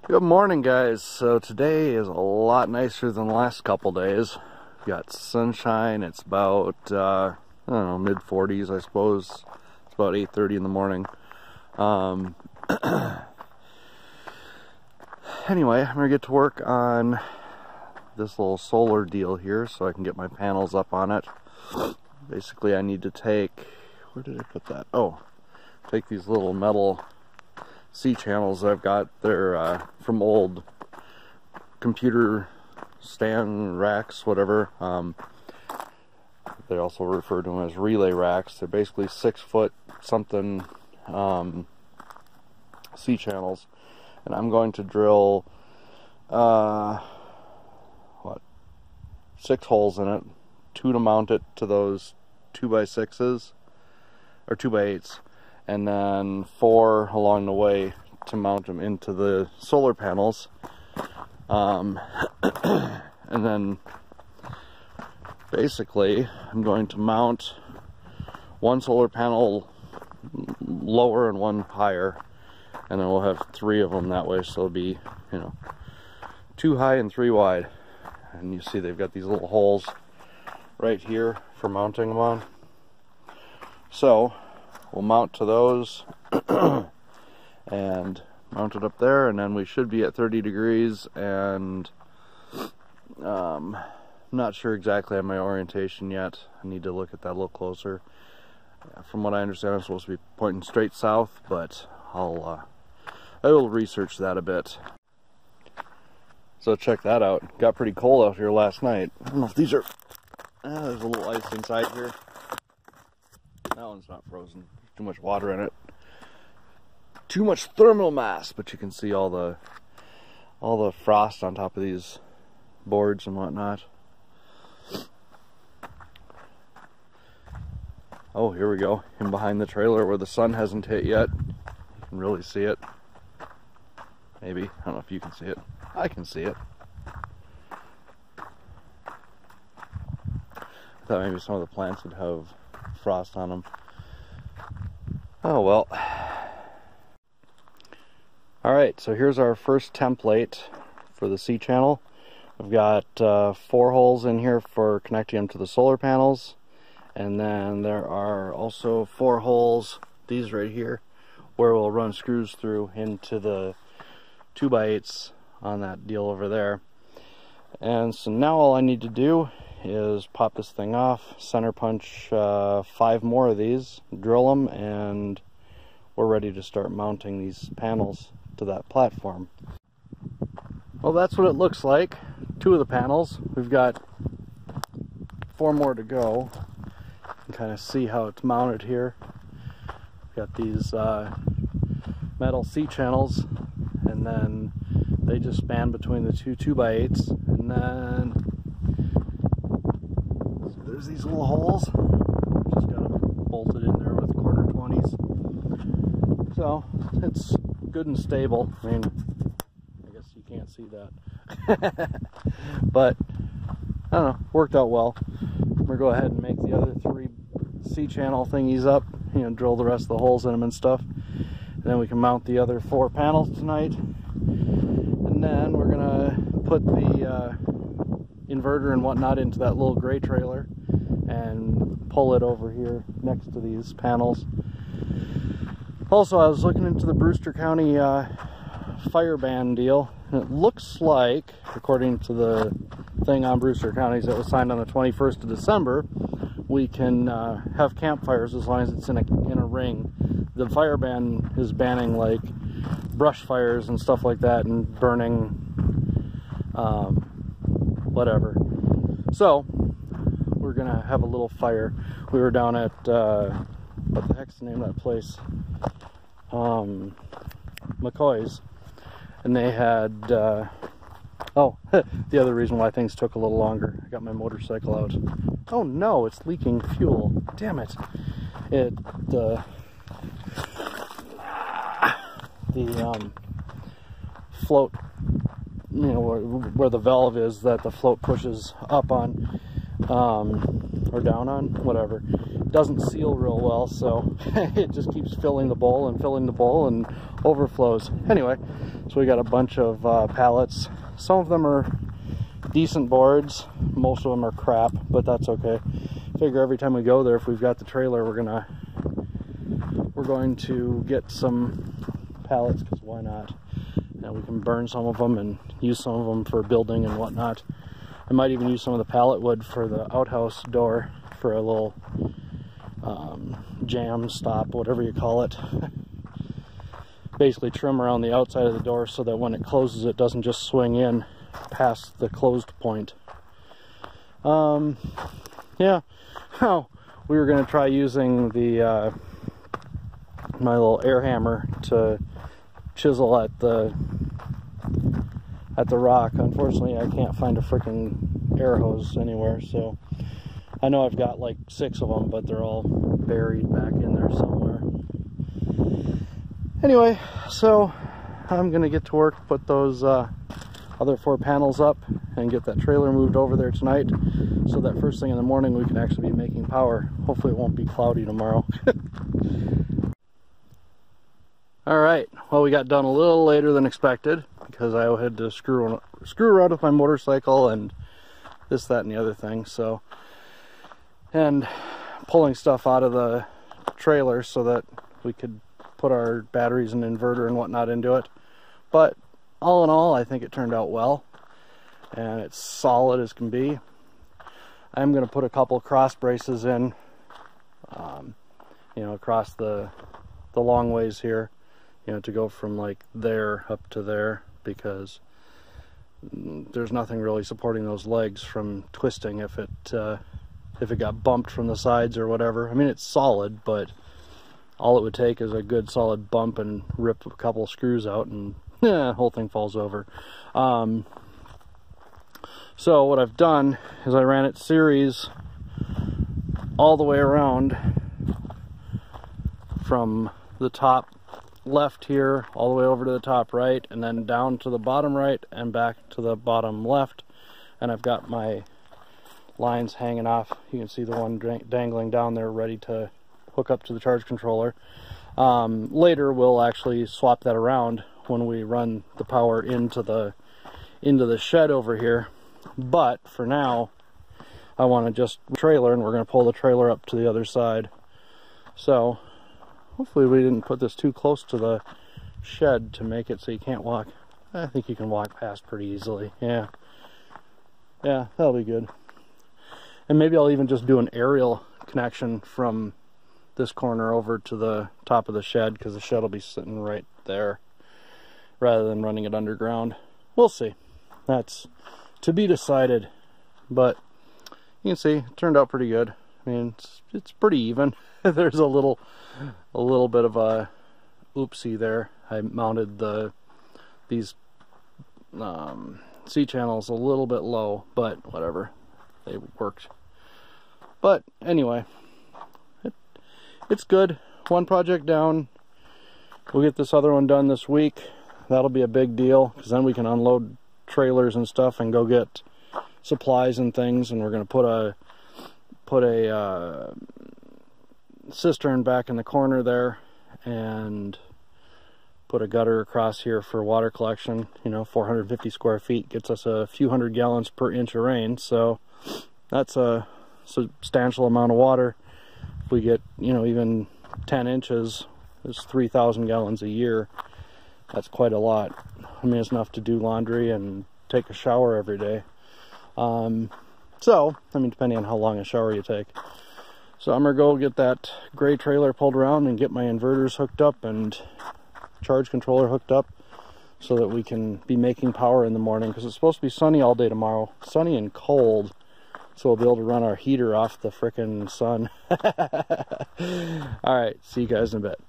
Good morning, guys. So today is a lot nicer than the last couple days. We've got sunshine. It's about I don't know, mid-40s, I suppose. It's about 8:30 in the morning. Anyway, I'm gonna get to work on this little solar deal here so I can get my panels up on it. Basically, I need to take, where did I put that? Oh, take these little metal C-channels that I've got. They're from old computer stand racks, whatever. They also refer to them as relay racks. They're basically 6-foot something C-channels, and I'm going to drill 6 holes in it, 2 to mount it to those 2x6s or 2x8s, and then 4 along the way to mount them into the solar panels. And then basically I'm going to mount one solar panel lower and one higher, and then we'll have 3 of them that way, so it'll be, 2 high and 3 wide. And you see they've got these little holes right here for mounting them on. So we'll mount to those and mount it up there, and then we should be at 30 degrees, and I'm not sure exactly on my orientation yet. I need to look at that a little closer. From what I understand, I'm supposed to be pointing straight south, but I will research that a bit. So check that out. Got pretty cold out here last night. I don't know if these are, there's a little ice inside here. That one's not frozen. There's too much water in it. Too much thermal mass, but you can see all the frost on top of these boards and whatnot. Oh, here we go. In behind the trailer where the sun hasn't hit yet. You can really see it. Maybe. I don't know if you can see it. I can see it. I thought maybe some of the plants would have frost on them. Oh well. Alright, so here's our first template for the C-channel. We've got 4 holes in here for connecting them to the solar panels. And then there are also 4 holes, these right here, where we'll run screws through into the 2x8s on that deal over there. And so now all I need to do is pop this thing off, center punch 5 more of these, drill them, and we're ready to start mounting these panels to that platform. Well, that's what it looks like. 2 of the panels. We've got 4 more to go. You can kind of see how it's mounted here. We've got these metal C-channels, and then they just span between the 2 2x8s, and then there's these little holes. Just got them bolted in there with 1/4-20s. So it's good and stable. I mean, I guess you can't see that. But I don't know, worked out well. We're going to go ahead and make the other 3 C-channel thingies up, drill the rest of the holes in them and stuff. And then we can mount the other 4 panels tonight. And then we're gonna put the inverter and whatnot into that little gray trailer and pull it over here next to these panels. Also, I was looking into the Brewster County fire ban deal, and it looks like, according to the thing on Brewster County's that was signed on the 21st of December, we can have campfires as long as it's in a ring. The fire ban is banning like brush fires and stuff like that, and burning whatever. So we're gonna have a little fire. We were down at what the heck's the name of that place? McCoy's, and they had oh, the other reason why things took a little longer. I got my motorcycle out. Oh no, it's leaking fuel. Damn it. The float, where the valve is that the float pushes up on or down on, whatever, doesn't seal real well, so it just keeps filling the bowl and overflows. Anyway, so we got a bunch of pallets. Some of them are decent boards, most of them are crap, but that's okay. Figure every time we go there, if we've got the trailer, we're going to get some pallets, because why not? And we can burn some of them and use some of them for building and whatnot. I might even use some of the pallet wood for the outhouse door for a little jam stop, whatever you call it. Basically trim around the outside of the door so that when it closes it doesn't just swing in past the closed point. Yeah. Oh, we were going to try using the my little air hammer to chisel at the rock. Unfortunately, I can't find a freaking air hose anywhere, so I know I've got like 6 of them, but they're all buried back in there somewhere. Anyway, so I'm gonna get to work, put those other 4 panels up and get that trailer moved over there tonight, so that first thing in the morning we can actually be making power. Hopefully it won't be cloudy tomorrow. Alright, well, we got done a little later than expected because I had to screw around with my motorcycle and this, that, and the other thing. So, and pulling stuff out of the trailer so that we could put our batteries and inverter and whatnot into it. But all in all, I think it turned out well, and it's solid as can be. I'm going to put a couple cross braces in, you know, across the long ways here, you know, to go from like there up to there, because there's nothing really supporting those legs from twisting if it got bumped from the sides or whatever. I mean, it's solid, but all it would take is a good solid bump and rip a couple screws out, and the whole thing falls over. So what I've done is I ran it series all the way around from the top left here all the way over to the top right, and then down to the bottom right and back to the bottom left. And I've got my lines hanging off. You can see the one dangling down there ready to hook up to the charge controller. Later we'll actually swap that around when we run the power into the shed over here. But for now I want to just trailer, and we're going to pull the trailer up to the other side. So hopefully we didn't put this too close to the shed to make it so you can't walk. I think you can walk past pretty easily. Yeah, that'll be good. And maybe I'll even just do an aerial connection from this corner over to the top of the shed, because the shed will be sitting right there rather than running it underground. We'll see. That's to be decided, but you can see it turned out pretty good. I mean, it's pretty even. There's a little bit of a oopsie there. I mounted these C channels a little bit low, but whatever, they worked. But anyway, it's good. One project down. We'll get this other one done this week. That'll be a big deal, because then we can unload trailers and stuff and go get supplies and things. And we're going to put a cistern back in the corner there, and put a gutter across here for water collection. You know, 450 square feet gets us a few hundred gallons per inch of rain, so that's a substantial amount of water. If we get, you know, even 10 inches, it's 3,000 gallons a year. That's quite a lot. I mean, it's enough to do laundry and take a shower every day. So, I mean, depending on how long a shower you take. So I'm gonna go get that gray trailer pulled around and get my inverters hooked up and charge controller hooked up, so that we can be making power in the morning, because it's supposed to be sunny all day tomorrow. Sunny and cold, so we'll be able to run our heater off the frickin' sun. Alright, see you guys in a bit.